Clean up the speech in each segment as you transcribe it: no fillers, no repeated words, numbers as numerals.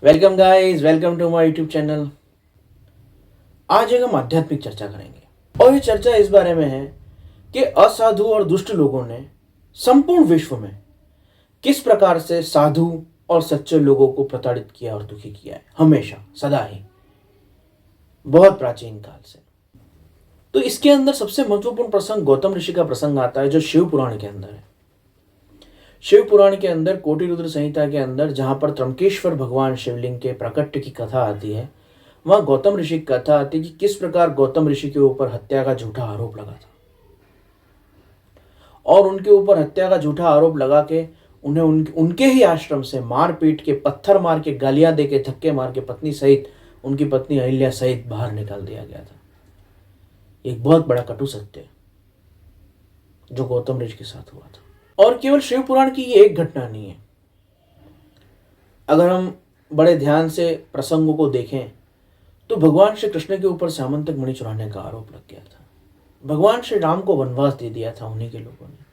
Welcome guys, welcome to my YouTube channel. आज एक हम आध्यात्मिक चर्चा करेंगे और ये चर्चा इस बारे में है कि असाधु और दुष्ट लोगों ने संपूर्ण विश्व में किस प्रकार से साधु और सच्चे लोगों को प्रताड़ित किया और दुखी किया है, हमेशा सदा ही, बहुत प्राचीन काल से। तो इसके अंदर सबसे महत्वपूर्ण प्रसंग गौतम ऋषि का प्रसंग आता है, जो शिव पुराण के अंदर है। शिव पुराण के अंदर कोटि रुद्र संहिता के अंदर जहां पर त्र्यंबकेश्वर भगवान शिवलिंग के प्राकट्य की कथा आती है, वहां गौतम ऋषि की कथा आती है कि किस प्रकार गौतम ऋषि के ऊपर हत्या का झूठा आरोप लगा था और उनके ऊपर हत्या का झूठा आरोप लगा के उन्हें उनके ही आश्रम से मार पीट के, पत्थर मार के, गालियां दे के, धक्के मार के पत्नी सहित, उनकी पत्नी अहिल्या सहित बाहर निकाल दिया गया था। एक बहुत बड़ा कटु सत्य जो गौतम ऋषि के साथ हुआ था। और केवल शिव पुराण की ये एक घटना नहीं है। अगर हम बड़े ध्यान से प्रसंगों को देखें तो भगवान श्री कृष्ण के ऊपर सामंतक मणि चुराने का आरोप लग गया था। भगवान श्री राम को वनवास दे दिया था उन्हीं के लोगों ने।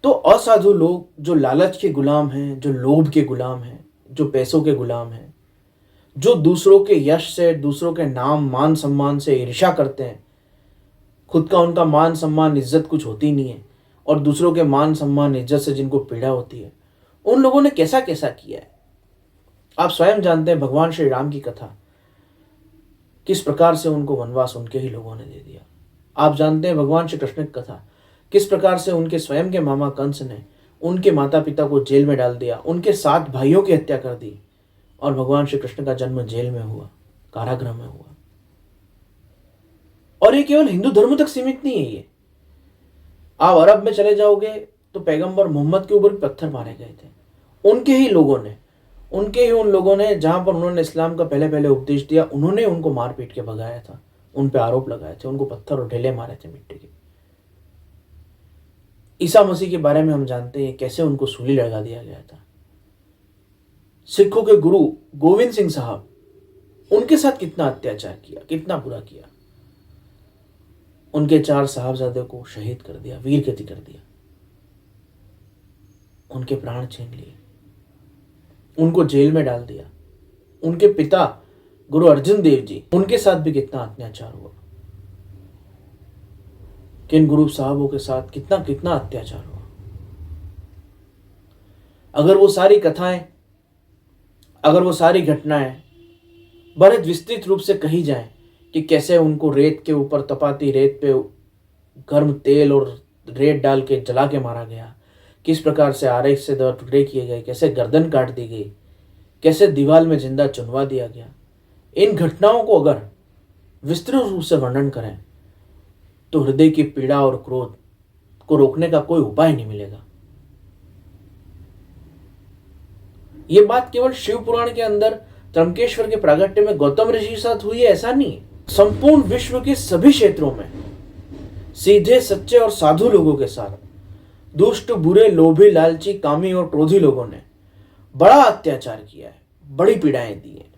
तो असाधु लोग जो लालच के गुलाम हैं, जो लोभ के गुलाम हैं, जो पैसों के गुलाम हैं, जो दूसरों के यश से, दूसरों के नाम, मान सम्मान से ईर्ष्या करते हैं, खुद का उनका मान सम्मान इज्जत कुछ होती नहीं है और दूसरों के मान सम्मान इज्जत से जिनको पीड़ा होती है, उन लोगों ने कैसा कैसा किया है। आप स्वयं जानते हैं भगवान श्री राम की कथा, किस प्रकार से उनको वनवास उनके ही लोगों ने दे दिया। आप जानते हैं भगवान श्री कृष्ण की कथा, किस प्रकार से उनके स्वयं के मामा कंस ने उनके माता पिता को जेल में डाल दिया, उनके 7 भाइयों की हत्या कर दी और भगवान श्री कृष्ण का जन्म जेल में हुआ, कारागृह में हुआ। और ये केवल हिंदू धर्म तक सीमित नहीं है। ये आप अरब में चले जाओगे तो पैगंबर मोहम्मद के ऊपर भी पत्थर मारे गए थे, उनके ही लोगों ने, उन लोगों ने जहां पर उन्होंने इस्लाम का पहले पहले उपदेश दिया, उन्होंने उनको मार पीट के भगाया था, उन पे आरोप लगाए थे, उनको पत्थर और ढेले मारे थे मिट्टी के। ईसा मसीह के बारे में हम जानते हैं कैसे उनको सूली लगा दिया गया था। सिखों के गुरु गोविंद सिंह साहब, उनके साथ कितना अत्याचार किया, कितना बुरा किया। उनके 4 साहबजादे को शहीद कर दिया, वीर गति कर दिया, उनके प्राण छीन लिए, उनको जेल में डाल दिया। उनके पिता गुरु अर्जुन देव जी, उनके साथ भी कितना अत्याचार हुआ। किन गुरु साहबों के साथ कितना कितना अत्याचार हुआ। अगर वो सारी कथाएं, अगर वो सारी घटनाएं बड़े विस्तृत रूप से कही जाएं कि कैसे उनको रेत के ऊपर, तपाती रेत पे गर्म तेल और रेत डाल के जला के मारा गया, किस प्रकार से आरेख से 2 टुकड़े किए गए, कैसे गर्दन काट दी गई, कैसे दीवार में जिंदा चुनवा दिया गया, इन घटनाओं को अगर विस्तृत रूप से वर्णन करें तो हृदय की पीड़ा और क्रोध को रोकने का कोई उपाय नहीं मिलेगा। यह बात केवल शिव पुराण के अंदर त्र्यंबकेश्वर के प्रागट्य में गौतम ऋषि के साथ हुई है ऐसा नहीं। संपूर्ण विश्व के सभी क्षेत्रों में सीधे, सच्चे और साधु लोगों के साथ दुष्ट, बुरे, लोभी, लालची, कामी और क्रोधी लोगों ने बड़ा अत्याचार किया है, बड़ी पीड़ाएं दी हैं।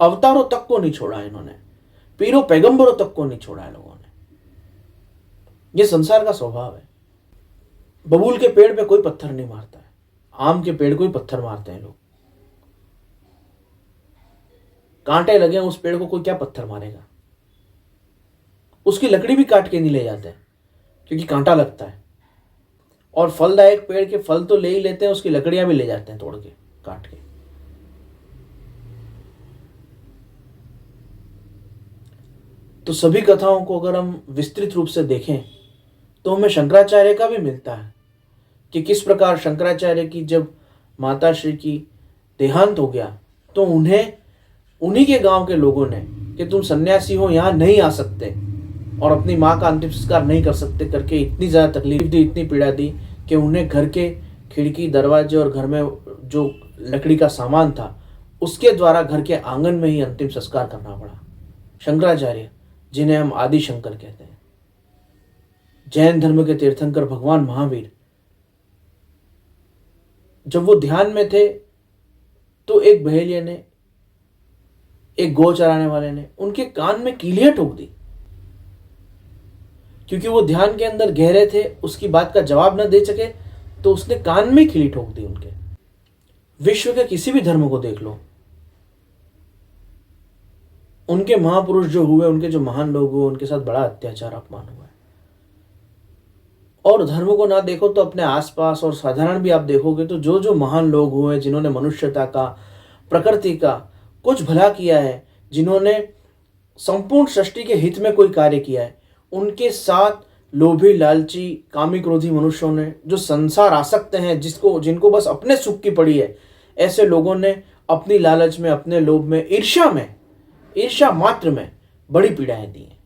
अवतारों तक को नहीं छोड़ा इन्होंने, पीरों पैगंबरों तक को नहीं छोड़ा है लोगों ने। यह संसार का स्वभाव है। बबूल के पेड़ पे कोई पत्थर नहीं मारता है, आम के पेड़ को ही पत्थर मारते हैं लोग। कांटे लगे उस पेड़ को कोई क्या पत्थर मारेगा। उसकी लकड़ी भी काट के नहीं ले जाते क्योंकि कांटा लगता है। और फलदायक पेड़ के फल तो ले ही लेते हैं, उसकी लकड़ियां भी ले जाते हैं तोड़ के, काट के। तो सभी कथाओं को अगर हम विस्तृत रूप से देखें तो हमें शंकराचार्य का भी मिलता है कि किस प्रकार शंकराचार्य की जब माता श्री की देहांत हो गया तो उन्हें उन्हीं के गांव के लोगों ने कि तुम सन्यासी हो, यहां नहीं आ सकते और अपनी माँ का अंतिम संस्कार नहीं कर सकते करके इतनी ज़्यादा तकलीफ दी, इतनी पीड़ा दी कि उन्हें घर के खिड़की, दरवाजे और घर में जो लकड़ी का सामान था उसके द्वारा घर के आंगन में ही अंतिम संस्कार करना पड़ा। शंकराचार्य, जिन्हें हम आदि शंकर कहते हैं, जैन धर्म के तीर्थंकर भगवान महावीर, जब वो ध्यान में थे तो एक बहेलिये ने, एक गौ चराने वाले ने उनके कान में कीलियां ठोक दी क्योंकि वो ध्यान के अंदर गहरे थे, उसकी बात का जवाब न दे सके तो उसने कान में खिली ठोक दी उनके। विश्व के किसी भी धर्म को देख लो, उनके महापुरुष जो हुए, उनके जो महान लोग हुए, उनके साथ बड़ा अत्याचार अपमान हुआ है। और धर्म को ना देखो तो अपने आसपास और साधारण भी आप देखोगे तो जो जो महान लोग हुए, जिन्होंने मनुष्यता का, प्रकृति का कुछ भला किया है, जिन्होंने संपूर्ण सृष्टि के हित में कोई कार्य किया है, उनके साथ लोभी, लालची, कामी, क्रोधी मनुष्यों ने, जो संसार आसक्त हैं, जिनको बस अपने सुख की पड़ी है, ऐसे लोगों ने अपनी लालच में, अपने लोभ में, ईर्ष्या मात्र में बड़ी पीड़ाएं दी हैं।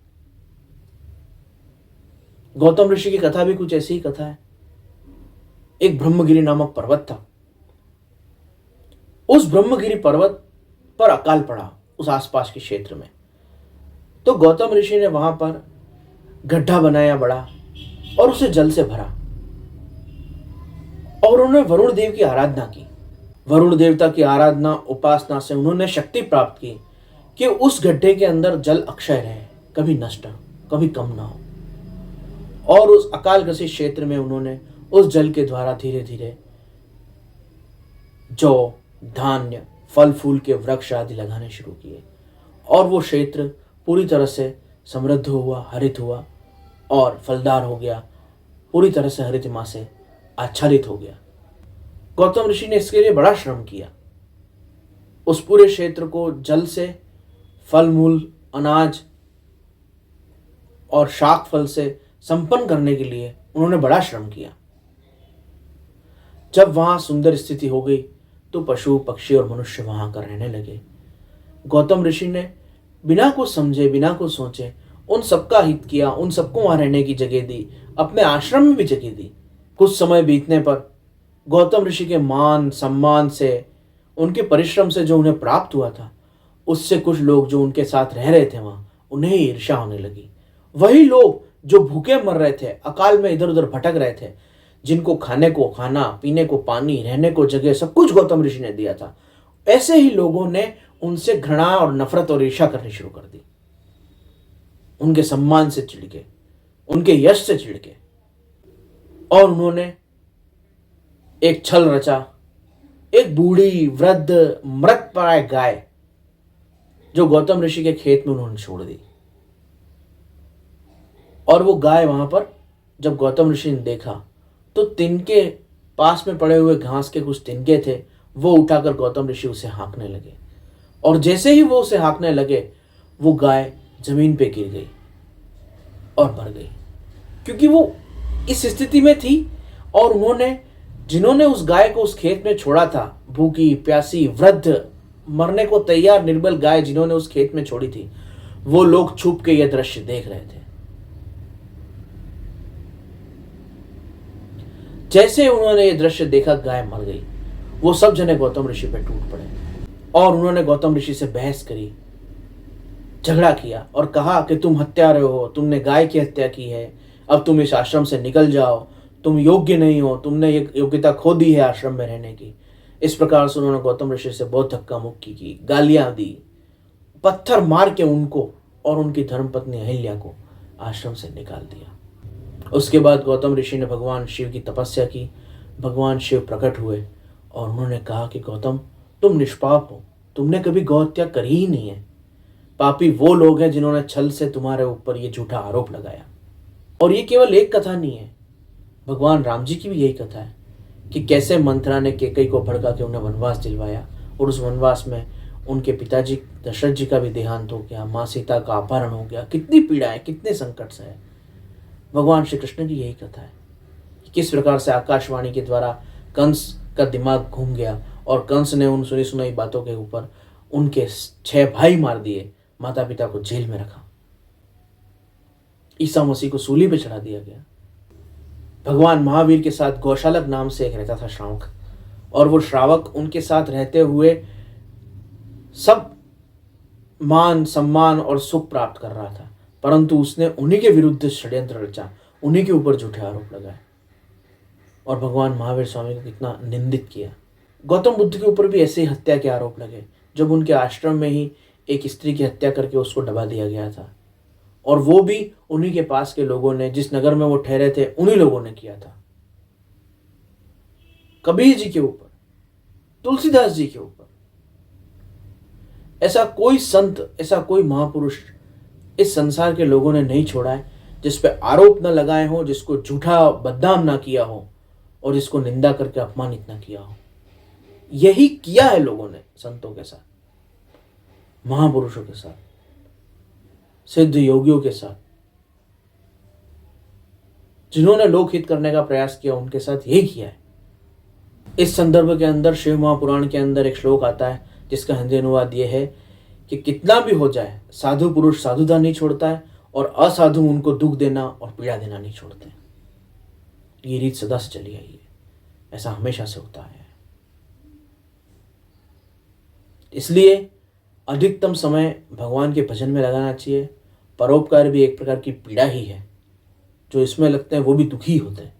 गौतम ऋषि की कथा भी कुछ ऐसी ही कथा है। एक ब्रह्मगिरी नामक पर्वत था। उस ब्रह्मगिरी पर्वत पर अकाल पड़ा, उस आसपास के क्षेत्र में। तो गौतम ऋषि ने वहां पर गड्ढा बनाया बड़ा और उसे जल से भरा और उन्होंने वरुण देव की आराधना की। वरुण देवता की आराधना, उपासना से उन्होंने शक्ति प्राप्त की कि उस गड्ढे के अंदर जल अक्षय रहे, कभी नष्ट, कभी कम ना हो। और उस अकाल ग्रसित क्षेत्र में उन्होंने उस जल के द्वारा धीरे धीरे जौ, धान्य, फल फूल के वृक्ष आदि लगाने शुरू किए और वो क्षेत्र पूरी तरह से समृद्ध हुआ, हरित हुआ और फलदार हो गया, पूरी तरह से हरितिमा से आच्छादित हो गया। गौतम ऋषि ने इसके लिए बड़ा श्रम किया। उस पूरे क्षेत्र को जल से, फल मूल, अनाज और शाक फल से संपन्न करने के लिए उन्होंने बड़ा श्रम किया। जब वहां सुंदर स्थिति हो गई तो पशु, पक्षी और मनुष्य वहां आकर रहने लगे। गौतम ऋषि ने बिना कुछ समझे, बिना कुछ सोचे उन सबका हित किया, उन सबको वहां रहने की जगह दी, अपने आश्रम में भी जगह दी। कुछ समय बीतने पर गौतम ऋषि के मान सम्मान से, उनके परिश्रम से जो उन्हें प्राप्त हुआ था, उससे कुछ लोग जो उनके साथ रह रहे थे वहां, उन्हें ईर्ष्या होने लगी। वही लोग जो भूखे मर रहे थे, अकाल में इधर उधर भटक रहे थे, जिनको खाने को खाना, पीने को पानी, रहने को जगह, सब कुछ गौतम ऋषि ने दिया था, ऐसे ही लोगों ने उनसे घृणा और नफरत और ईर्ष्या करनी शुरू कर दी। उनके सम्मान से चिढ़ के, उनके यश से चिढ़ के, और उन्होंने एक छल रचा। एक बूढ़ी, वृद्ध, मृतप्राय गाय जो गौतम ऋषि के खेत में उन्होंने छोड़ दी। और वो गाय वहां पर जब गौतम ऋषि ने देखा तो तिनके पास में पड़े हुए घास के कुछ तिनके थे, वो उठाकर गौतम ऋषि उसे हाँकने लगे। और जैसे ही वो उसे हाँकने लगे, वो गाय जमीन पे गिर गई और मर गई, क्योंकि वो इस स्थिति में थी। और जिन्होंने उस गाय को उस खेत में छोड़ा था, भूखी, प्यासी, वृद्ध, मरने को तैयार निर्बल गाय जिन्होंने उस खेत में छोड़ी थी, वो लोग छुप के यह दृश्य देख रहे थे। जैसे उन्होंने ये दृश्य देखा, गाय मर गई, वो सब जने गौतम ऋषि पे टूट पड़े और उन्होंने गौतम ऋषि से बहस करी, झगड़ा किया और कहा कि तुम हत्यारे हो, तुमने गाय की हत्या की है, अब तुम इस आश्रम से निकल जाओ, तुम योग्य नहीं हो, तुमने ये योग्यता खो दी है आश्रम में रहने की। इस प्रकार से उन्होंने गौतम ऋषि से बहुत धक्का मुक्की की, गालियां दी, पत्थर मार के उनको और उनकी धर्मपत्नी अहिल्या को आश्रम से निकाल दिया। उसके बाद गौतम ऋषि ने भगवान शिव की तपस्या की। भगवान शिव प्रकट हुए और उन्होंने कहा कि गौतम, तुम निष्पाप हो, तुमने कभी गौ हत्या करी ही नहीं है। पापी वो लोग हैं जिन्होंने छल से तुम्हारे ऊपर ये झूठा आरोप लगाया। और ये केवल एक कथा नहीं है, भगवान राम जी की भी यही कथा है कि कैसे मंथरा ने कैकेयी को भड़का के उन्हें वनवास दिलवाया और उस वनवास में उनके पिताजी दशरथ जी का भी देहांत हो गया, माँ सीता का अपहरण हो गया, कितनी पीड़ाएं, कितने संकट से है। भगवान श्री कृष्ण की यही कथा है कि किस प्रकार से आकाशवाणी के द्वारा कंस का दिमाग घूम गया और कंस ने उन सुनी सुनाई बातों के ऊपर उनके 6 भाई मार दिए, माता पिता को जेल में रखा, ईसा मसीह को सूली पे चढ़ा दिया गया। भगवान महावीर के साथ गौशालक नाम से एक रहता था श्रावक, और वो श्रावक उनके साथ रहते हुए सब मान सम्मान और सुख प्राप्त कर रहा था, परंतु उसने उन्हीं के विरुद्ध षड्यंत्र रचा, उन्हीं के ऊपर झूठे आरोप लगाए और भगवान महावीर स्वामी को कितना निंदित किया। गौतम बुद्ध के ऊपर भी ऐसे ही हत्या के आरोप लगे, जब उनके आश्रम में ही एक स्त्री की हत्या करके उसको दबा दिया गया था, और वो भी उन्हीं के पास के लोगों ने, जिस नगर में वो ठहरे थे, उन्हीं लोगों ने किया था। कबीर जी के ऊपर तुलसीदास जी के ऊपर। ऐसा कोई संत, ऐसा कोई महापुरुष इस संसार के लोगों ने नहीं छोड़ा है जिस पे आरोप न लगाए हो, जिसको झूठा बदनाम ना किया हो और जिसको निंदा करके अपमानित ना किया हो। यही किया है लोगों ने संतों के साथ, महापुरुषों के साथ, सिद्ध योगियों के साथ। जिन्होंने लोकहित करने का प्रयास किया उनके साथ यही किया है। इस संदर्भ के अंदर शिव महापुराण के अंदर एक श्लोक आता है जिसका हिंदी अनुवाद यह है कि कितना भी हो जाए, साधु पुरुष साधुता नहीं छोड़ता है और असाधु उनको दुख देना और पीड़ा देना नहीं छोड़ते। ये रीत सदा से चली आई है, ऐसा हमेशा से होता है। इसलिए अधिकतम समय भगवान के भजन में लगाना चाहिए। परोपकार भी एक प्रकार की पीड़ा ही है। जो इसमें लगते हैं वो भी दुखी होते हैं।